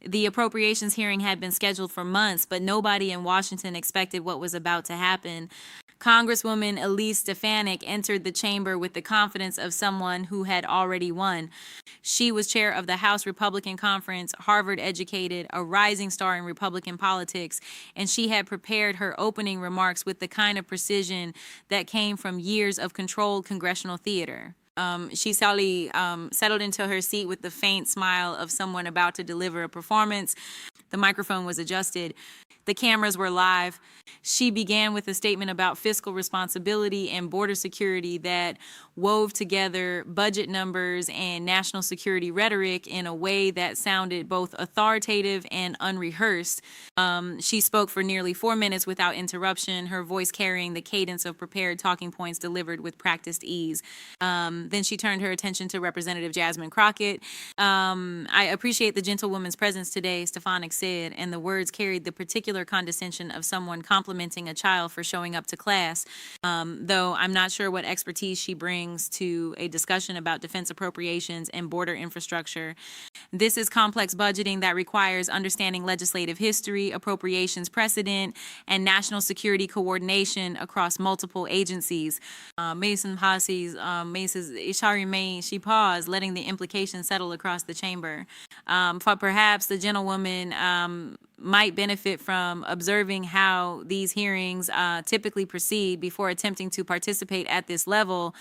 The appropriations hearing had been scheduled for months, but nobody in Washington expected what was about to happen. Congresswoman Elise Stefanik entered the chamber with the confidence of someone who had already won. She was chair of the House Republican Conference, Harvard educated, a rising star in Republican politics, and she had prepared her opening remarks with the kind of precision that came from years of controlled congressional theater. She settled into her seat with the faint smile of someone about to deliver a performance. The microphone was adjusted. The cameras were live. She began with a statement about fiscal responsibility and border security that wove together budget numbers and national security rhetoric in a way that sounded both authoritative and unrehearsed. She spoke for nearly 4 minutes without interruption, her voice carrying the cadence of prepared talking points delivered with practiced ease. Then she turned her attention to Representative Jasmine Crockett. I appreciate the gentlewoman's presence today, Stefanik said, and the words carried the particular condescension of someone complimenting a child for showing up to class, though I'm not sure what expertise she brings to a discussion about defense appropriations and border infrastructure. This is complex budgeting that requires understanding legislative history, appropriations precedent, and national security coordination across multiple agencies. Mason Hassi's she paused, letting the implications settle across the chamber. For perhaps the gentlewoman might benefit from observing how these hearings typically proceed before attempting to participate at this level.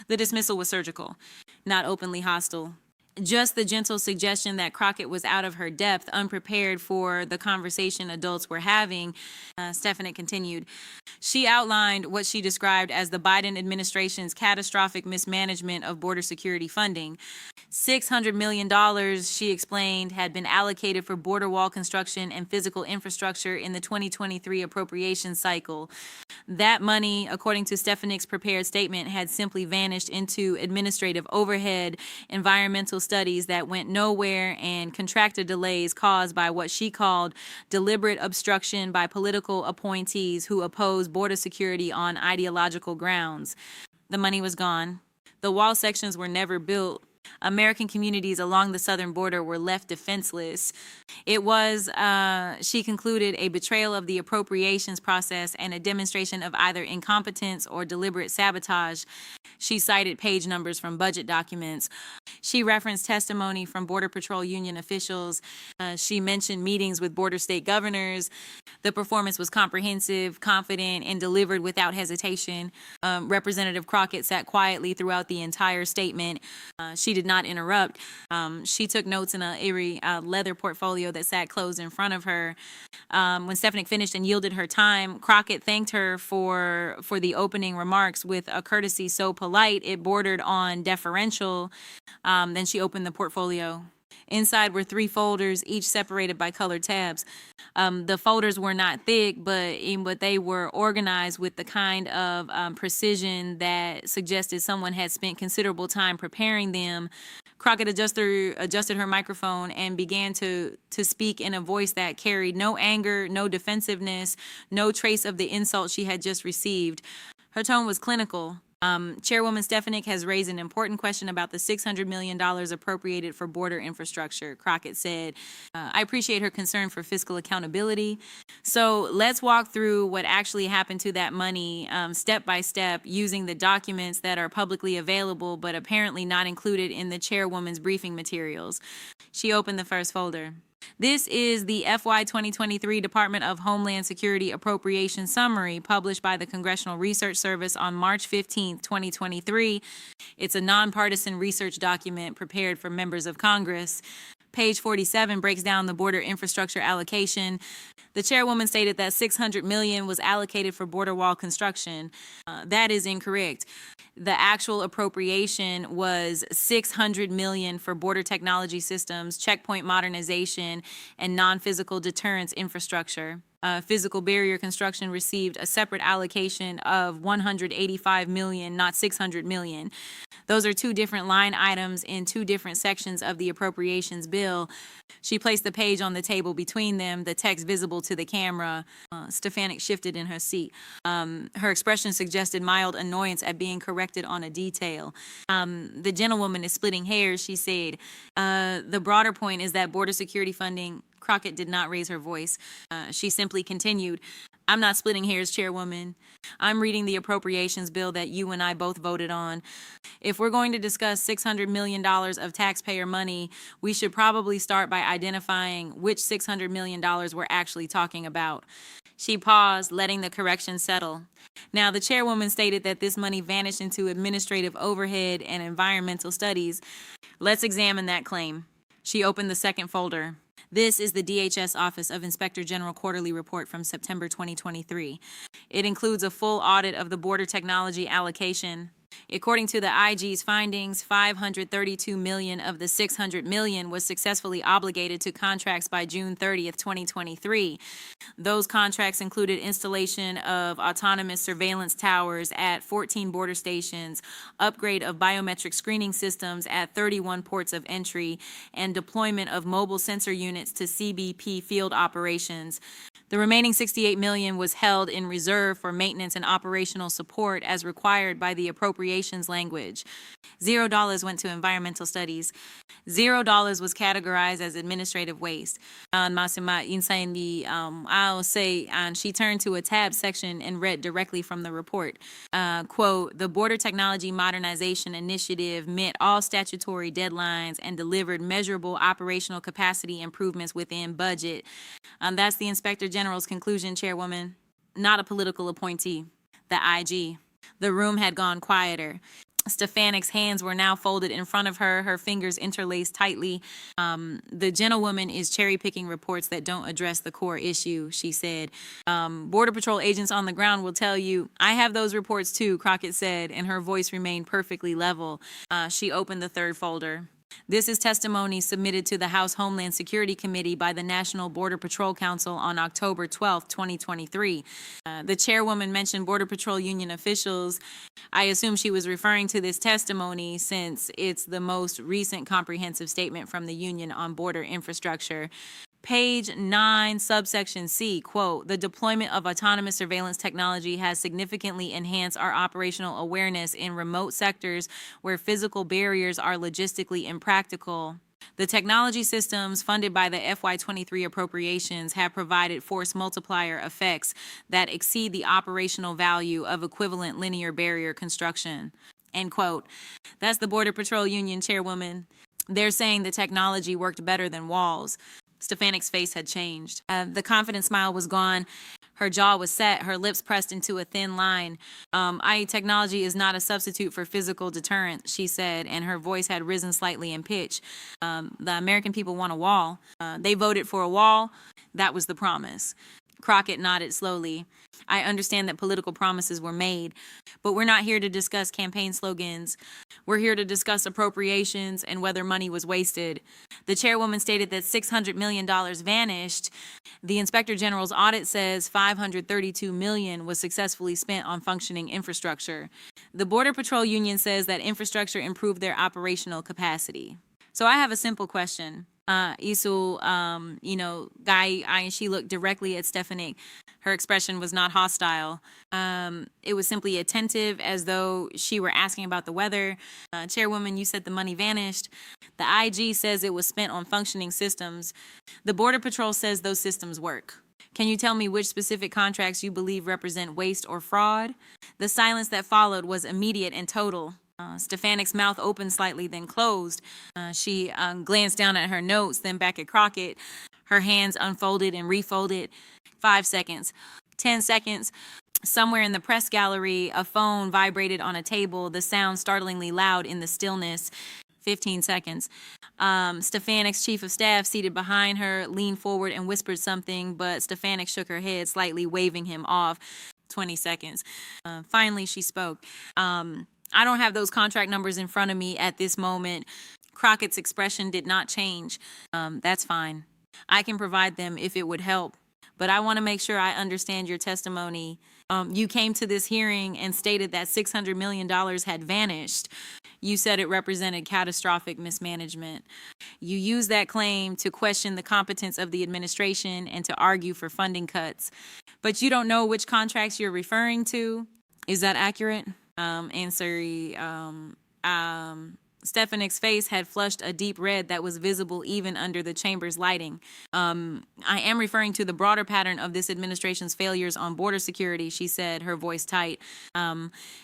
The dismissal was surgical, not openly hostile. Just the gentle suggestion that Crockett was out of her depth, unprepared for the conversation adults were having. Stefanik continued. She outlined what she described as the Biden administration's catastrophic mismanagement of border security funding. $600 million, she explained, had been allocated for border wall construction and physical infrastructure in the 2023 appropriations cycle. That money, according to Stefanik's prepared statement, had simply vanished into administrative overhead, environmental studies that went nowhere, and contractor delays caused by what she called deliberate obstruction by political appointees who oppose border security on ideological grounds. The money was gone. The wall sections were never built. American communities along the southern border were left defenseless. It was, she concluded, a betrayal of the appropriations process and a demonstration of either incompetence or deliberate sabotage. She cited page numbers from budget documents. She referenced testimony from Border Patrol Union officials. She mentioned meetings with border state governors. The performance was comprehensive, confident, and delivered without hesitation. Representative Crockett sat quietly throughout the entire statement. She did not interrupt. She took notes in a airy leather portfolio that sat closed in front of her. When Stefanik finished and yielded her time, Crockett thanked her for the opening remarks with a courtesy so polite it bordered on deferential. Then she opened the portfolio. Inside were 3 folders, each separated by colored tabs. The folders were not thick, but they were organized with the kind of precision that suggested someone had spent considerable time preparing them. Crockett adjusted her microphone and began to speak in a voice that carried no anger, no defensiveness, no trace of the insult she had just received. Her tone was clinical. Chairwoman Stefanik has raised an important question about the $600 million appropriated for border infrastructure, Crockett said. I appreciate her concern for fiscal accountability. So let's walk through what actually happened to that money step by step using the documents that are publicly available but apparently not included in the chairwoman's briefing materials. She opened the first folder. This is the FY 2023 Department of Homeland Security Appropriation Summary published by the Congressional Research Service on March 15, 2023. It's a nonpartisan research document prepared for members of Congress. Page 47 breaks down the border infrastructure allocation. The chairwoman stated that $600 million was allocated for border wall construction. That is incorrect. The actual appropriation was $600 million for border technology systems, checkpoint modernization, and non-physical deterrence infrastructure. Physical barrier construction received a separate allocation of $185 million, not $600 million. Those are 2 different line items in 2 different sections of the appropriations bill. She placed the page on the table between them, the text visible to the camera. Stefanik shifted in her seat. Her expression suggested mild annoyance at being corrected on a detail. The gentlewoman is splitting hairs, she said. The broader point is that border security funding Crockett did not raise her voice. She simply continued, I'm not splitting hairs, Chairwoman. I'm reading the appropriations bill that you and I both voted on. If we're going to discuss $600 million of taxpayer money, we should probably start by identifying which $600 million we're actually talking about. She paused, letting the correction settle. Now, the chairwoman stated that this money vanished into administrative overhead and environmental studies. Let's examine that claim. She opened the second folder. This is the DHS Office of Inspector General Quarterly Report from September 2023. It includes a full audit of the border technology allocation. According to the IG's findings, $532 million of the $600 million was successfully obligated to contracts by June 30th, 2023. Those contracts included installation of autonomous surveillance towers at 14 border stations, upgrade of biometric screening systems at 31 ports of entry, and deployment of mobile sensor units to CBP field operations. The remaining $68 million was held in reserve for maintenance and operational support as required by the appropriations language. $0 went to environmental studies. $0 was categorized as administrative waste. I'll say, and she turned to a tab section and read directly from the report. Quote, the Border Technology Modernization Initiative met all statutory deadlines and delivered measurable operational capacity improvements within budget. That's the Inspector General's conclusion, Chairwoman. Not a political appointee. The IG. The room had gone quieter. Stefanik's hands were now folded in front of her, her fingers interlaced tightly. The gentlewoman is cherry-picking reports that don't address the core issue, she said. Border Patrol agents on the ground will tell you, I have those reports too, Crockett said, and her voice remained perfectly level. She opened the third folder. This is testimony submitted to the House Homeland Security Committee by the National Border Patrol Council on October 12, 2023. The chairwoman mentioned Border Patrol Union officials. I assume she was referring to this testimony since it's the most recent comprehensive statement from the union on border infrastructure. Page 9, subsection C, quote, the deployment of autonomous surveillance technology has significantly enhanced our operational awareness in remote sectors where physical barriers are logistically impractical. The technology systems funded by the FY23 appropriations have provided force multiplier effects that exceed the operational value of equivalent linear barrier construction. End quote. That's the Border Patrol Union, Chairwoman. They're saying the technology worked better than walls. Stefanik's face had changed. The confident smile was gone. Her jaw was set, her lips pressed into a thin line. IA technology is not a substitute for physical deterrent, she said, and her voice had risen slightly in pitch. The American people want a wall. They voted for a wall. That was the promise. Crockett nodded slowly. I understand that political promises were made, but we're not here to discuss campaign slogans. We're here to discuss appropriations and whether money was wasted. The chairwoman stated that $600 million vanished. The Inspector General's audit says $532 million was successfully spent on functioning infrastructure. The Border Patrol Union says that infrastructure improved their operational capacity. So I have a simple question. Isul, she looked directly at Stefanik. Her expression was not hostile. It was simply attentive, as though she were asking about the weather. Chairwoman, you said the money vanished. The IG says it was spent on functioning systems. The Border Patrol says those systems work. Can you tell me which specific contracts you believe represent waste or fraud? The silence that followed was immediate and total. Stefanik's mouth opened slightly, then closed. She glanced down at her notes, then back at Crockett. Her hands unfolded and refolded. 5 seconds. 10 seconds. Somewhere in the press gallery, a phone vibrated on a table, the sound startlingly loud in the stillness. 15 seconds. Stefanik's chief of staff, seated behind her, leaned forward and whispered something, but Stefanik shook her head, slightly waving him off. 20 seconds. Finally, she spoke. I don't have those contract numbers in front of me at this moment. Crockett's expression did not change. That's fine. I can provide them if it would help. But I want to make sure I understand your testimony. You came to this hearing and stated that $600 million had vanished. You said it represented catastrophic mismanagement. You used that claim to question the competence of the administration and to argue for funding cuts. But you don't know which contracts you're referring to. Is that accurate? Stefanik's face had flushed a deep red that was visible even under the chamber's lighting. I am referring to the broader pattern of this administration's failures on border security, she said, her voice tight.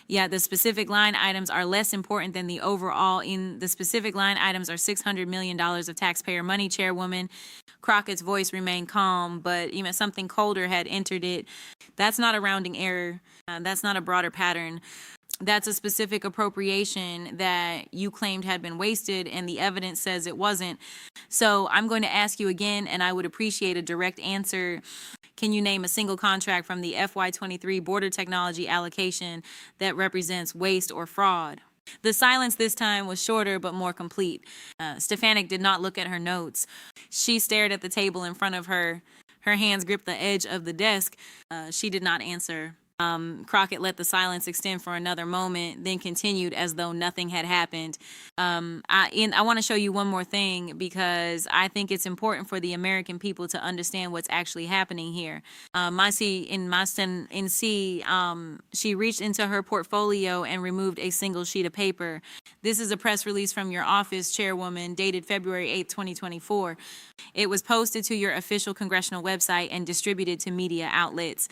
Yeah, the specific line items are less important than the overall. In the specific line items are $600 million of taxpayer money, Chairwoman. Crockett's voice remained calm, but even something colder had entered it. That's not a rounding error. That's not a broader pattern. That's a specific appropriation that you claimed had been wasted, and the evidence says it wasn't. So I'm going to ask you again, and I would appreciate a direct answer. Can you name a single contract from the FY23 border technology allocation that represents waste or fraud? The silence this time was shorter but more complete. Stefanik did not look at her notes. She stared at the table in front of her. Her hands gripped the edge of the desk. She did not answer. Crockett let the silence extend for another moment, then continued as though nothing had happened. I want to show you one more thing because I think it's important for the American people to understand what's actually happening here. She reached into her portfolio and removed a single sheet of paper. This is a press release from your office, Chairwoman, dated February 8, 2024. It was posted to your official congressional website and distributed to media outlets.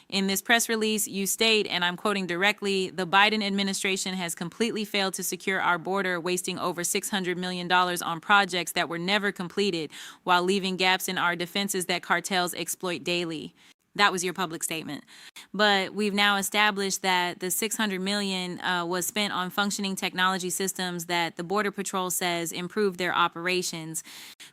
In this press release, you state, and I'm quoting directly, the Biden administration has completely failed to secure our border, wasting over $600 million on projects that were never completed, while leaving gaps in our defenses that cartels exploit daily. That was your public statement. But we've now established that the $600 million was spent on functioning technology systems that the Border Patrol says improved their operations.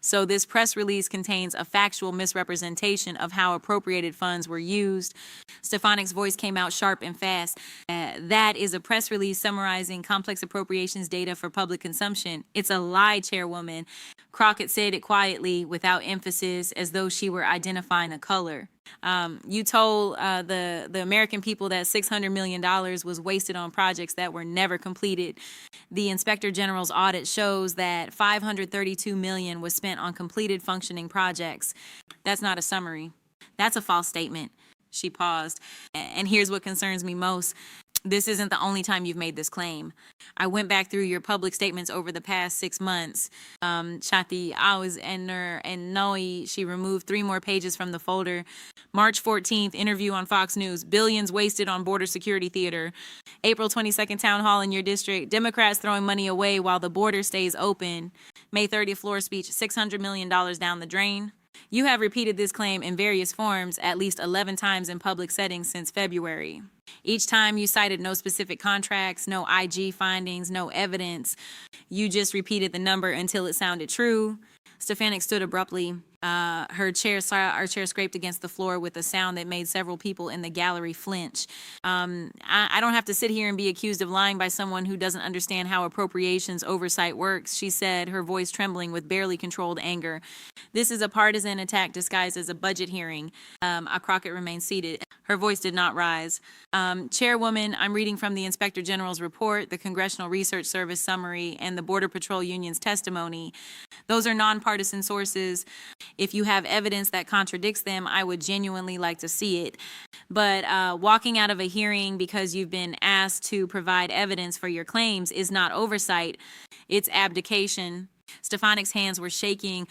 So this press release contains a factual misrepresentation of how appropriated funds were used. Stefanik's voice came out sharp and fast. That is a press release summarizing complex appropriations data for public consumption. It's a lie, Chairwoman. Crockett said it quietly, without emphasis, as though she were identifying a color. You told the American people that $600 million was wasted on projects that were never completed. The Inspector General's audit shows that $532 million was spent on completed functioning projects. That's not a summary. That's a false statement. She paused. And here's what concerns me most. This isn't the only time you've made this claim. I went back through your public statements over the past 6 months. Chati, Awaz, and Noe, she removed 3 more pages from the folder. March 14th, interview on Fox News, billions wasted on border security theater. April 22nd, town hall in your district, Democrats throwing money away while the border stays open. May 30th, floor speech, $600 million down the drain. You have repeated this claim in various forms at least 11 times in public settings since February. Each time you cited no specific contracts, no IG findings, no evidence. You just repeated the number until it sounded true. Stefanik stood abruptly. Our chair scraped against the floor with a sound that made several people in the gallery flinch. I don't have to sit here and be accused of lying by someone who doesn't understand how appropriations oversight works, she said, her voice trembling with barely controlled anger. This is a partisan attack disguised as a budget hearing. Crockett remained seated. Her voice did not rise. Chairwoman, I'm reading from the Inspector General's report, the Congressional Research Service summary, and the Border Patrol Union's testimony. Those are nonpartisan sources. If you have evidence that contradicts them, I would genuinely like to see it. But walking out of a hearing because you've been asked to provide evidence for your claims is not oversight. It's abdication. Stefanik's hands were shaking.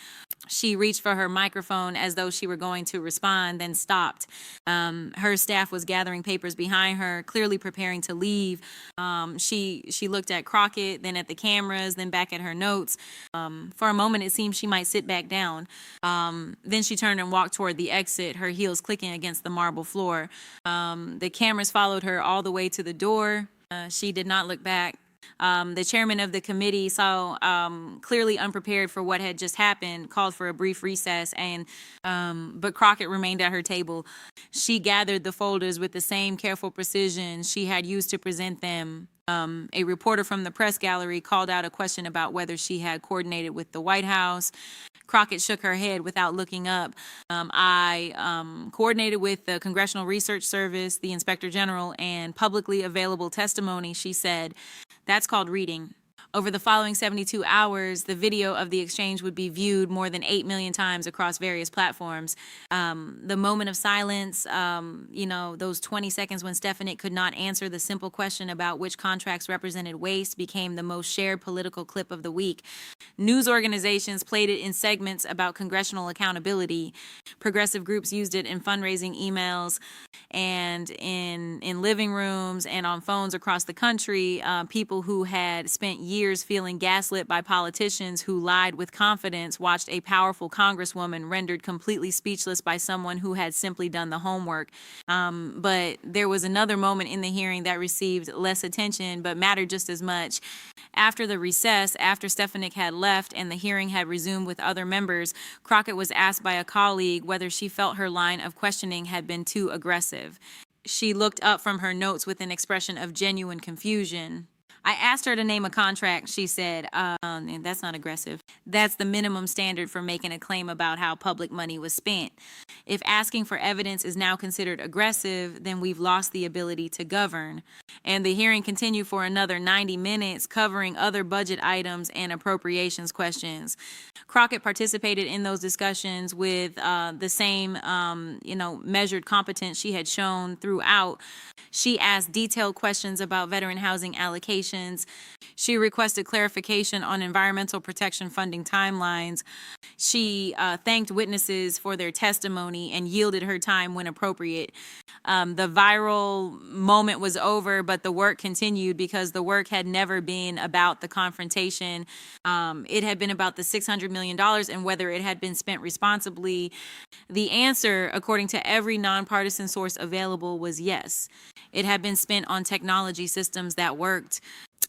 She reached for her microphone as though she were going to respond, then stopped. Her staff was gathering papers behind her, clearly preparing to leave. She looked at Crockett, then at the cameras, then back at her notes. For a moment, it seemed she might sit back down. Then she turned and walked toward the exit, her heels clicking against the marble floor. The cameras followed her all the way to the door. She did not look back. The chairman of the committee saw clearly unprepared for what had just happened, called for a brief recess, but Crockett remained at her table. She gathered the folders with the same careful precision she had used to present them. A reporter from the press gallery called out a question about whether she had coordinated with the White House. Crockett shook her head without looking up. I coordinated with the Congressional Research Service, the Inspector General, and publicly available testimony, she said. That's called reading. Over the following 72 hours, the video of the exchange would be viewed more than 8 million times across various platforms. The moment of silence, those 20 seconds when Stefanik could not answer the simple question about which contracts represented waste became the most shared political clip of the week. News organizations played it in segments about congressional accountability. Progressive groups used it in fundraising emails and in living rooms and on phones across the country. People who had spent years feeling gaslit by politicians who lied with confidence watched a powerful congresswoman rendered completely speechless by someone who had simply done the homework. But there was another moment in the hearing that received less attention but mattered just as much. After the recess, after Stefanik had left and the hearing had resumed with other members, Crockett was asked by a colleague whether she felt her line of questioning had been too aggressive. She looked up from her notes with an expression of genuine confusion. I asked her to name a contract, she said. That's not aggressive. That's the minimum standard for making a claim about how public money was spent. If asking for evidence is now considered aggressive, then we've lost the ability to govern. And the hearing continued for another 90 minutes, covering other budget items and appropriations questions. Crockett participated in those discussions with the same, measured competence she had shown throughout. She asked detailed questions about veteran housing allocations. She requested clarification on environmental protection funding timelines. She thanked witnesses for their testimony and yielded her time when appropriate. The viral moment was over, but the work continued because the work had never been about the confrontation. It had been about the $600 million and whether it had been spent responsibly. The answer, according to every nonpartisan source available, was yes. It had been spent on technology systems that worked.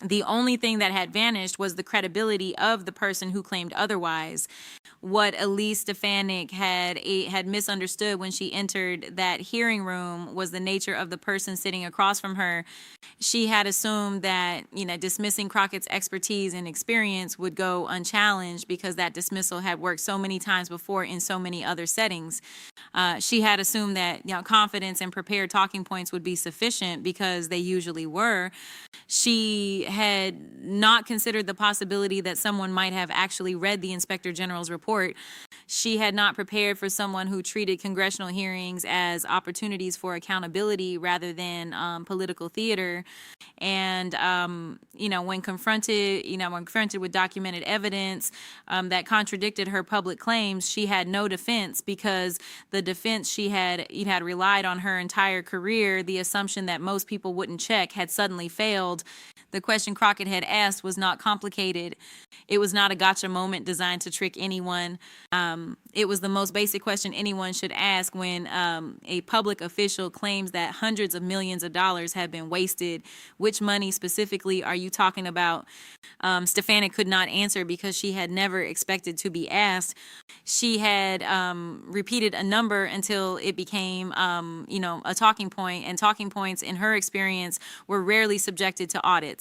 The only thing that had vanished was the credibility of the person who claimed otherwise. What Elise Stefanik had misunderstood when she entered that hearing room was the nature of the person sitting across from her. She had assumed that, dismissing Crockett's expertise and experience would go unchallenged because that dismissal had worked so many times before in so many other settings. She had assumed that, confidence and prepared talking points would be sufficient because they usually were. She had not considered the possibility that someone might have actually read the Inspector General's report. She had not prepared for someone who treated congressional hearings as opportunities for accountability rather than political theater. And, when confronted with documented evidence that contradicted her public claims, she had no defense because the defense she had relied on her entire career, the assumption that most people wouldn't check, had suddenly failed. The question Crockett had asked was not complicated. It was not a gotcha moment designed to trick anyone. It was the most basic question anyone should ask when a public official claims that hundreds of millions of dollars have been wasted. Which money specifically are you talking about? Stefanik could not answer because she had never expected to be asked. She had repeated a number until it became, a talking point, and talking points in her experience were rarely subjected to audits.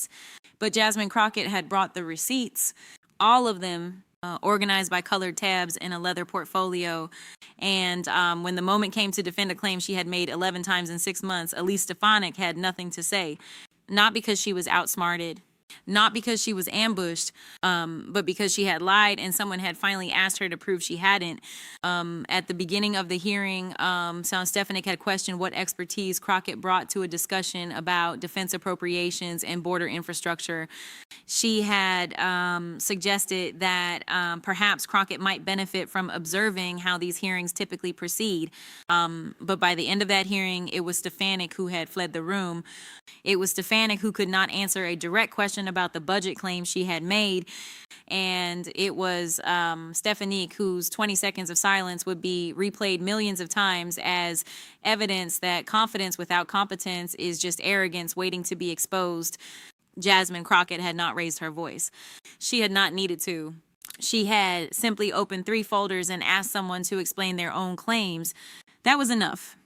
But Jasmine Crockett had brought the receipts, all of them organized by colored tabs in a leather portfolio. And when the moment came to defend a claim she had made 11 times in 6 months, Elise Stefanik had nothing to say. Not because she was outsmarted, not because she was ambushed, but because she had lied and someone had finally asked her to prove she hadn't. At the beginning of the hearing, Stefanik had questioned what expertise Crockett brought to a discussion about defense appropriations and border infrastructure. She had suggested that perhaps Crockett might benefit from observing how these hearings typically proceed. But by the end of that hearing, it was Stefanik who had fled the room. It was Stefanik who could not answer a direct question about the budget claim she had made. And it was Stefanik whose 20 seconds of silence would be replayed millions of times as evidence that confidence without competence is just arrogance waiting to be exposed. Jasmine Crockett had not raised her voice. She had not needed to. She had simply opened 3 folders and asked someone to explain their own claims. That was enough.